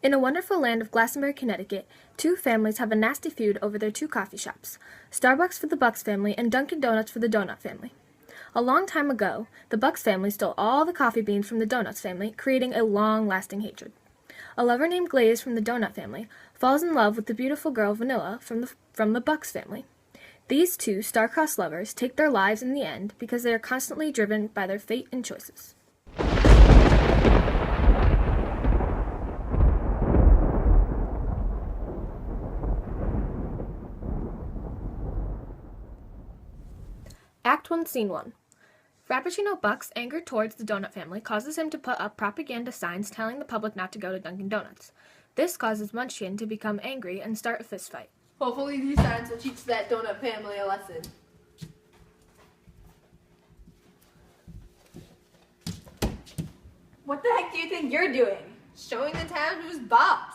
In a wonderful land of Glastonbury, Connecticut, two families have a nasty feud over their two coffee shops, Starbucks for the Bucks family and Dunkin' Donuts for the Donut family. A long time ago, the Bucks family stole all the coffee beans from the Donuts family, creating a long-lasting hatred. A lover named Glaze from the Donut family falls in love with the beautiful girl Vanilla from the Bucks family. These two star-crossed lovers take their lives in the end because they are constantly driven by their fate and choices. Act 1, Scene 1. Frappuccino Bucks, angered towards the Donut family, causes him to put up propaganda signs telling the public not to go to Dunkin' Donuts. This causes Munchkin to become angry and start a fistfight. Hopefully these signs will teach that Donut family a lesson. What the heck do you think you're doing? Showing the town who's boss.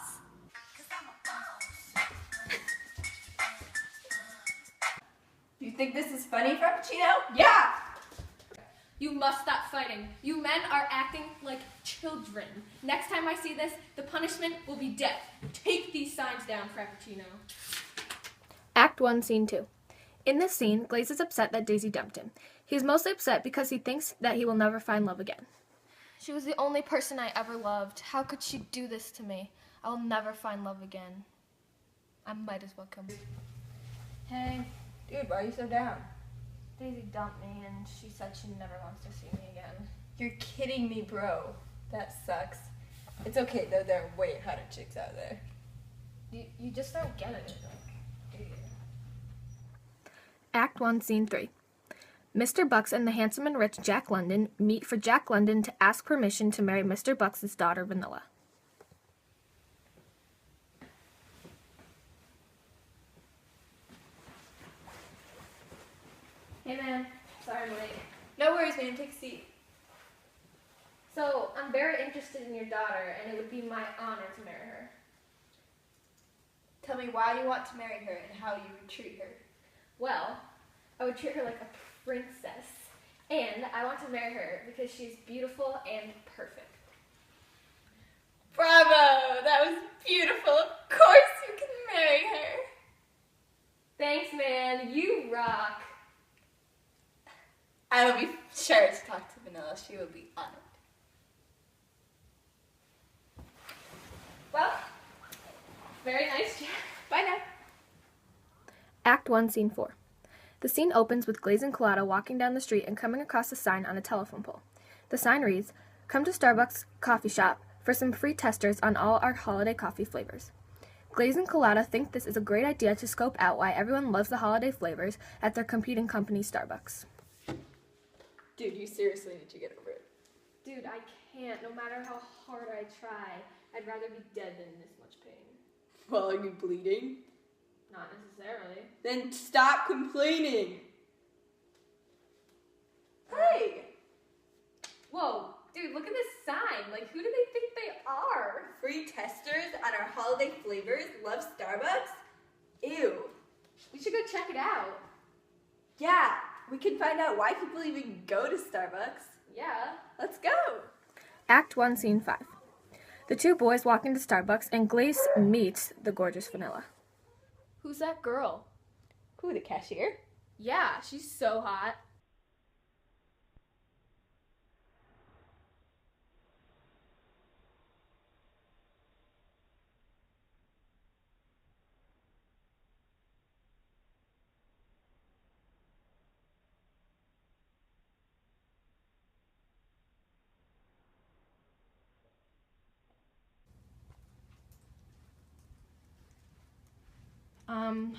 You think this is funny, Frappuccino? Yeah! You must stop fighting. You men are acting like children. Next time I see this, the punishment will be death. Take these signs down, Frappuccino. Act 1, Scene 2. In this scene, Glaze is upset that Daisy dumped him. He is mostly upset because he thinks that he will never find love again. She was the only person I ever loved. How could she do this to me? I will never find love again. I might as well come. Hey. Dude, why are you so down? Daisy dumped me and she said she never wants to see me again. You're kidding me, bro. That sucks. It's okay, though. There are way hotter chicks out there. You just don't get it. Act 1, Scene 3. Mr. Bucks and the handsome and rich Jack London meet for Jack London to ask permission to marry Mr. Bucks' daughter, Vanilla. Hey man, sorry I'm late. No worries, man. Take a seat. So, I'm very interested in your daughter, and it would be my honor to marry her. Tell me why you want to marry her and how you would treat her. Well, I would treat her like a princess, and I want to marry her because she's beautiful and perfect. Bravo! That was beautiful. Of course you can marry her. Thanks, man. You rock. I will be sure to talk to Vanilla. She will be honored. Well, very nice, Jack. Bye now. Act 1, Scene 4. The scene opens with Glaze and Colada walking down the street and coming across a sign on a telephone pole. The sign reads, "Come to Starbucks coffee shop for some free testers on all our holiday coffee flavors." Glaze and Colada think this is a great idea to scope out why everyone loves the holiday flavors at their competing company, Starbucks. Dude, you seriously need to get over it. Dude, I can't. No matter how hard I try, I'd rather be dead than in this much pain. Well, are you bleeding? Not necessarily. Then stop complaining. Hey! Whoa, dude, look at this sign. Like, who do they think they are? Free testers on our holiday flavors. Love Starbucks? Ew. We should go check it out. Yeah, we can find out why people even go to Starbucks. Yeah. Let's go. Act 1, Scene 5. The two boys walk into Starbucks and Glaze meets the gorgeous Vanilla. Who's that girl? Who, the cashier? Yeah, she's so hot.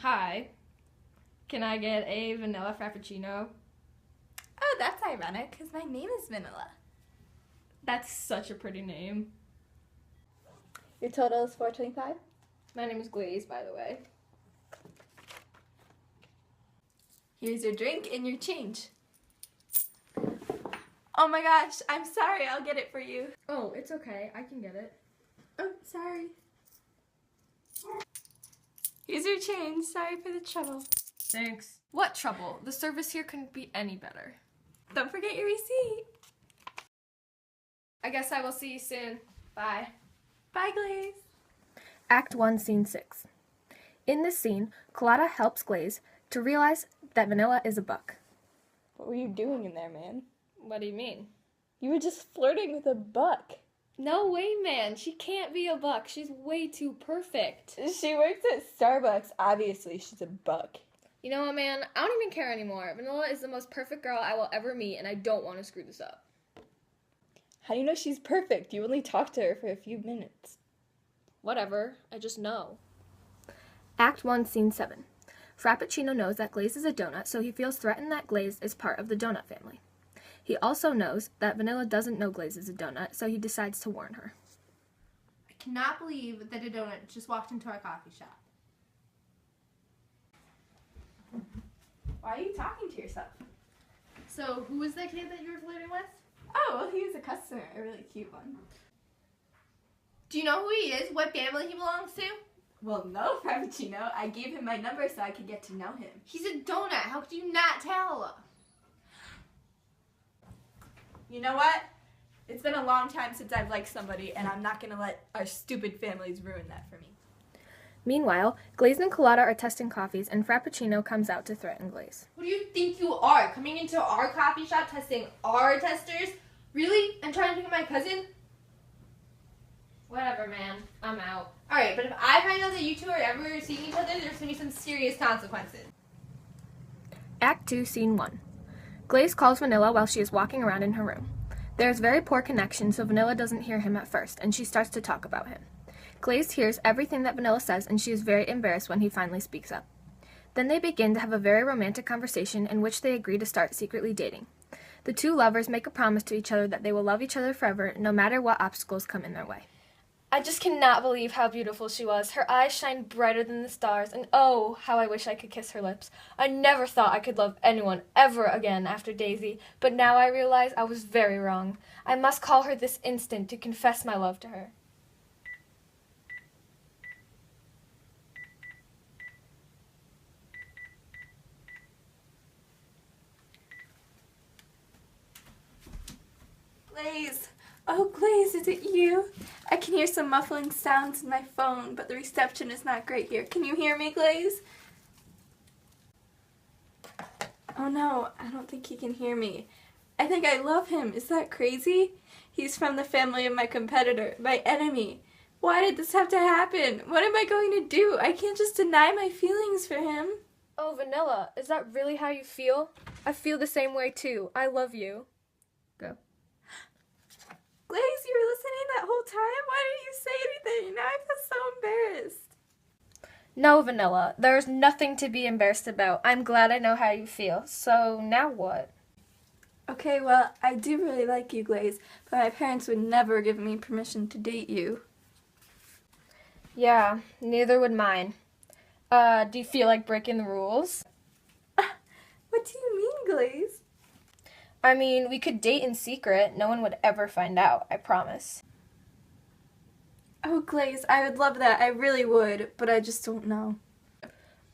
Hi. Can I get a vanilla frappuccino? Oh, that's ironic, because my name is Vanilla. That's such a pretty name. Your total is $4.25? My name is Glaze, by the way. Here's your drink and your change. Oh my gosh, I'm sorry, I'll get it for you. Oh, it's okay. I can get it. Oh, sorry. Here's your change. Sorry for the trouble. Thanks. What trouble? The service here couldn't be any better. Don't forget your receipt. I guess I will see you soon. Bye. Bye, Glaze. Act 1, Scene 6. In this scene, Colada helps Glaze to realize that Vanilla is a buck. What were you doing in there, man? What do you mean? You were just flirting with a buck. No way, man. She can't be a buck. She's way too perfect. She works at Starbucks. Obviously, she's a buck. You know what, man? I don't even care anymore. Vanilla is the most perfect girl I will ever meet, and I don't want to screw this up. How do you know she's perfect? You only talked to her for a few minutes. Whatever. I just know. Act 1, Scene 7. Frappuccino knows that Glaze is a donut, so he feels threatened that Glaze is part of the donut family. He also knows that Vanilla doesn't know Glaze is a donut, so he decides to warn her. I cannot believe that a donut just walked into our coffee shop. Why are you talking to yourself? So, who was that kid that you were flirting with? Oh, well, he was a customer, a really cute one. Do you know who he is? What family he belongs to? Well, no, Frappuccino. I gave him my number so I could get to know him. He's a donut. How could you not tell? You know what? It's been a long time since I've liked somebody, and I'm not going to let our stupid families ruin that for me. Meanwhile, Glaze and Colada are testing coffees, and Frappuccino comes out to threaten Glaze. Who do you think you are? Coming into our coffee shop testing our testers? Really? And trying to pick my cousin? Whatever, man. I'm out. Alright, but if I find out that you two are ever seeing each other, there's going to be some serious consequences. Act 2, Scene 1. Glaze calls Vanilla while she is walking around in her room. There is very poor connection, so Vanilla doesn't hear him at first, and she starts to talk about him. Glaze hears everything that Vanilla says, and she is very embarrassed when he finally speaks up. Then they begin to have a very romantic conversation in which they agree to start secretly dating. The two lovers make a promise to each other that they will love each other forever, no matter what obstacles come in their way. I just cannot believe how beautiful she was. Her eyes shine brighter than the stars, and oh, how I wish I could kiss her lips. I never thought I could love anyone ever again after Daisy, but now I realize I was very wrong. I must call her this instant to confess my love to her. Glaze! Oh, Glaze, is it you? I can hear some muffling sounds in my phone, but the reception is not great here. Can you hear me, Glaze? Oh no, I don't think he can hear me. I think I love him. Is that crazy? He's from the family of my competitor, my enemy. Why did this have to happen? What am I going to do? I can't just deny my feelings for him. Oh, Vanilla, is that really how you feel? I feel the same way too. I love you. Go. Glaze, you were listening that whole time? Why didn't you say anything? Now I feel so embarrassed. No, Vanilla, there's nothing to be embarrassed about. I'm glad I know how you feel. So, now what? Okay, well, I do really like you, Glaze, but my parents would never give me permission to date you. Yeah, neither would mine. Do you feel like breaking the rules? What do you mean, Glaze? I mean, we could date in secret. No one would ever find out, I promise. Oh, Glaze, I would love that. I really would, but I just don't know.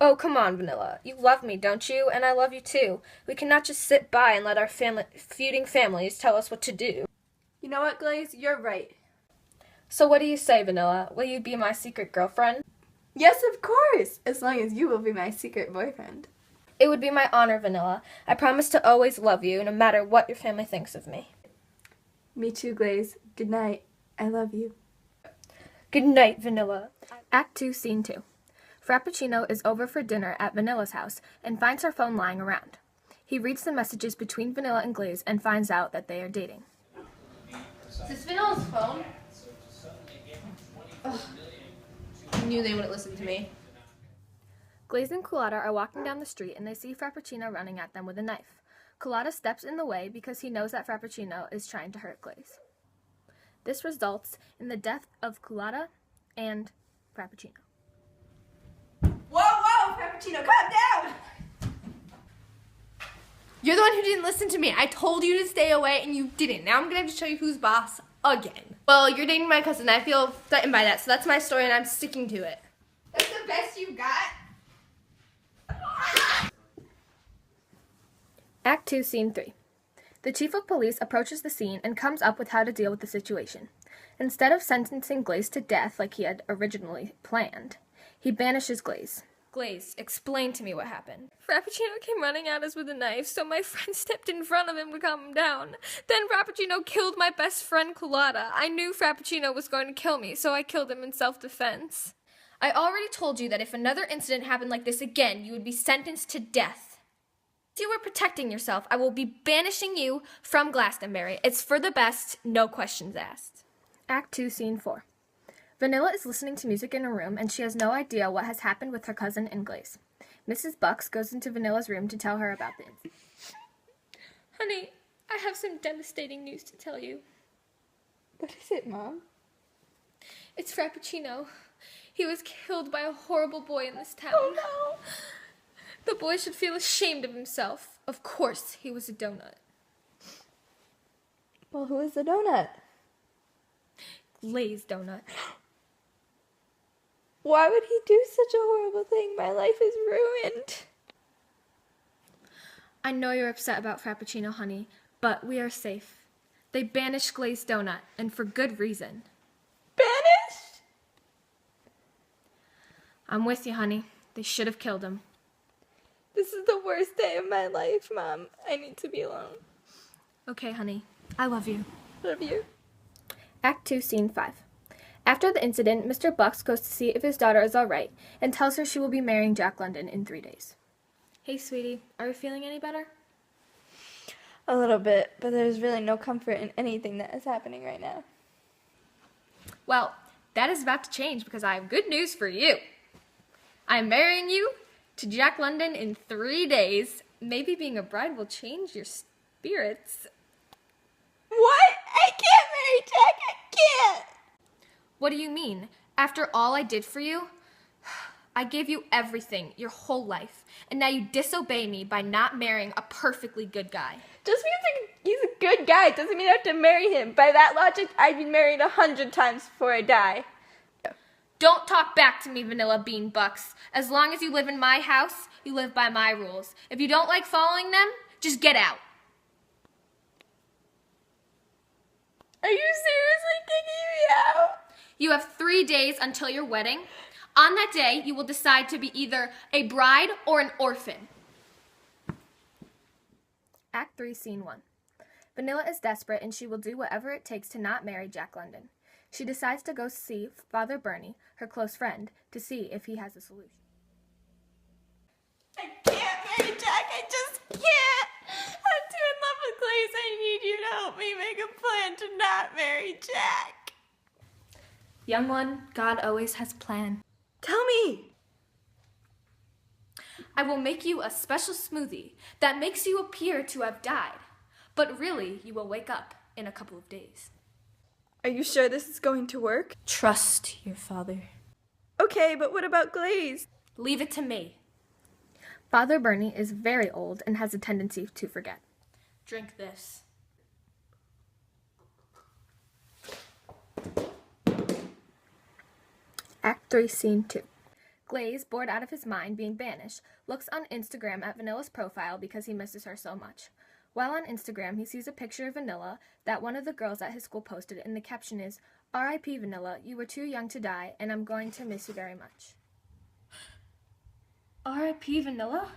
Oh, come on, Vanilla. You love me, don't you? And I love you too. We cannot just sit by and let our feuding families tell us what to do. You know what, Glaze? You're right. So what do you say, Vanilla? Will you be my secret girlfriend? Yes, of course, as long as you will be my secret boyfriend. It would be my honor, Vanilla. I promise to always love you, no matter what your family thinks of me. Me too, Glaze. Good night. I love you. Good night, Vanilla. Act 2, Scene 2. Frappuccino is over for dinner at Vanilla's house and finds her phone lying around. He reads the messages between Vanilla and Glaze and finds out that they are dating. Is this Vanilla's phone? Ugh. I knew they wouldn't listen to me. Glaze and Colada are walking down the street and they see Frappuccino running at them with a knife. Colada steps in the way because he knows that Frappuccino is trying to hurt Glaze. This results in the death of Colada and Frappuccino. Whoa, Frappuccino, calm down! You're the one who didn't listen to me. I told you to stay away and you didn't. Now I'm going to have to show you who's boss again. Well, you're dating my cousin. I feel threatened by that, so that's my story and I'm sticking to it. That's the best you got? Act 2, Scene 3. The chief of police approaches the scene and comes up with how to deal with the situation. Instead of sentencing Glaze to death like he had originally planned, he banishes Glaze. Glaze, explain to me what happened. Frappuccino came running at us with a knife, so my friend stepped in front of him to calm him down. Then Frappuccino killed my best friend, Colada. I knew Frappuccino was going to kill me, so I killed him in self-defense. I already told you that if another incident happened like this again, you would be sentenced to death. If you were protecting yourself, I will be banishing you from Glastonbury. It's for the best, no questions asked. Act 2, Scene 4. Vanilla is listening to music in her room, and she has no idea what has happened with her cousin and Glaze. Mrs. Bucks goes into Vanilla's room to tell her about the incident. Honey, I have some devastating news to tell you. What is it, Mom? It's Frappuccino. He was killed by a horrible boy in this town. Oh, no. The boy should feel ashamed of himself. Of course, he was a donut. Well, who is the donut? Glaze donut. Why would he do such a horrible thing? My life is ruined. I know you're upset about Frappuccino, honey, but we are safe. They banished Glaze Donut, and for good reason. Banished? I'm with you, honey. They should have killed him. This is the worst day of my life, Mom. I need to be alone. Okay, honey. I love you. Love you. Act 2, Scene 5. After the incident, Mr. Bucks goes to see if his daughter is all right and tells her she will be marrying Jack London in 3 days. Hey, sweetie, are you feeling any better? A little bit, but there's really no comfort in anything that is happening right now. Well, that is about to change because I have good news for you. I'm marrying you to Jack London in 3 days. Maybe being a bride will change your spirits. What? I can't marry Jack. I can't. What do you mean? After all I did for you? I gave you everything, your whole life, and now you disobey me by not marrying a perfectly good guy. Just because he's a good guy doesn't mean I have to marry him. By that logic, I'd be married 100 times before I die. Don't talk back to me, Vanilla Bean Bucks. As long as you live in my house, you live by my rules. If you don't like following them, just get out. Are you seriously kicking me out? You have 3 days until your wedding. On that day, you will decide to be either a bride or an orphan. Act 3, Scene 1. Vanilla is desperate and she will do whatever it takes to not marry Jack London. She decides to go see Father Bernie, her close friend, to see if he has a solution. I can't marry Jack. I just can't. I'm too in love with Glaze. I need you to help me make a plan to not marry Jack. Young one, God always has a plan. Tell me. I will make you a special smoothie that makes you appear to have died. But really, you will wake up in a couple of days. Are you sure this is going to work? Trust your father. Okay, but what about Glaze? Leave it to me. Father Bernie is very old and has a tendency to forget. Drink this. Act 3, Scene 2. Glaze, bored out of his mind being banished, looks on Instagram at Vanilla's profile because he misses her so much. While on Instagram, he sees a picture of Vanilla that one of the girls at his school posted, and the caption is, "R.I.P. Vanilla, you were too young to die, and I'm going to miss you very much." R.I.P. Vanilla?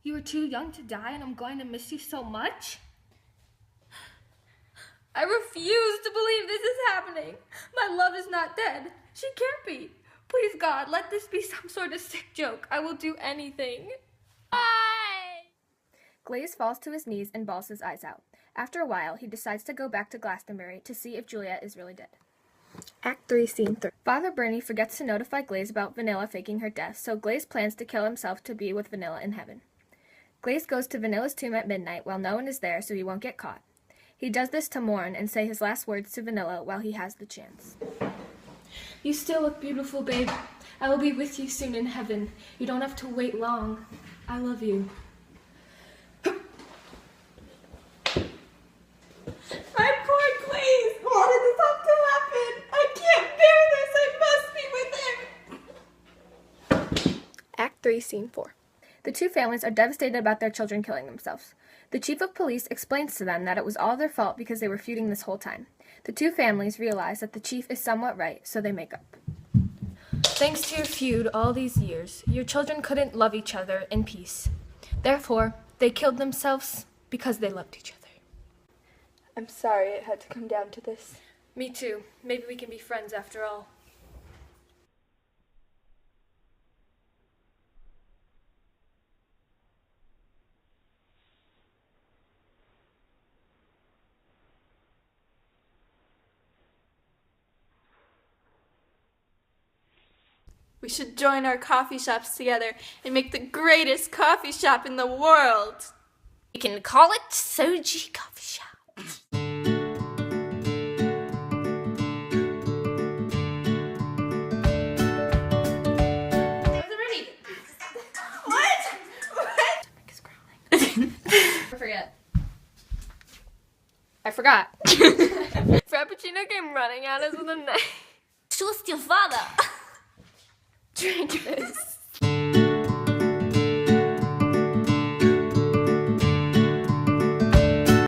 You were too young to die, and I'm going to miss you so much? I refuse to believe this is happening. My love is not dead. She can't be. Please, God, let this be some sort of sick joke. I will do anything. Bye! Glaze falls to his knees and bawls his eyes out. After a while, he decides to go back to Glastonbury to see if Juliet is really dead. Act 3, Scene 3. Father Bernie forgets to notify Glaze about Vanilla faking her death, so Glaze plans to kill himself to be with Vanilla in heaven. Glaze goes to Vanilla's tomb at midnight while no one is there so he won't get caught. He does this to mourn and say his last words to Vanilla while he has the chance. You still look beautiful, babe. I will be with you soon in heaven. You don't have to wait long. I love you. My poor Glaze. Why did this have to happen? I can't bear this. I must be with him. Act 3, Scene 4. The two families are devastated about their children killing themselves. The chief of police explains to them that it was all their fault because they were feuding this whole time. The two families realize that the chief is somewhat right, so they make up. Thanks to your feud all these years, your children couldn't love each other in peace. Therefore, they killed themselves because they loved each other. I'm sorry it had to come down to this. Me too. Maybe we can be friends after all. We should join our coffee shops together and make the greatest coffee shop in the world. We can call it Soji Coffee Shop. I forgot. Frappuccino came running at us with a knife. Trust your father. Drink this.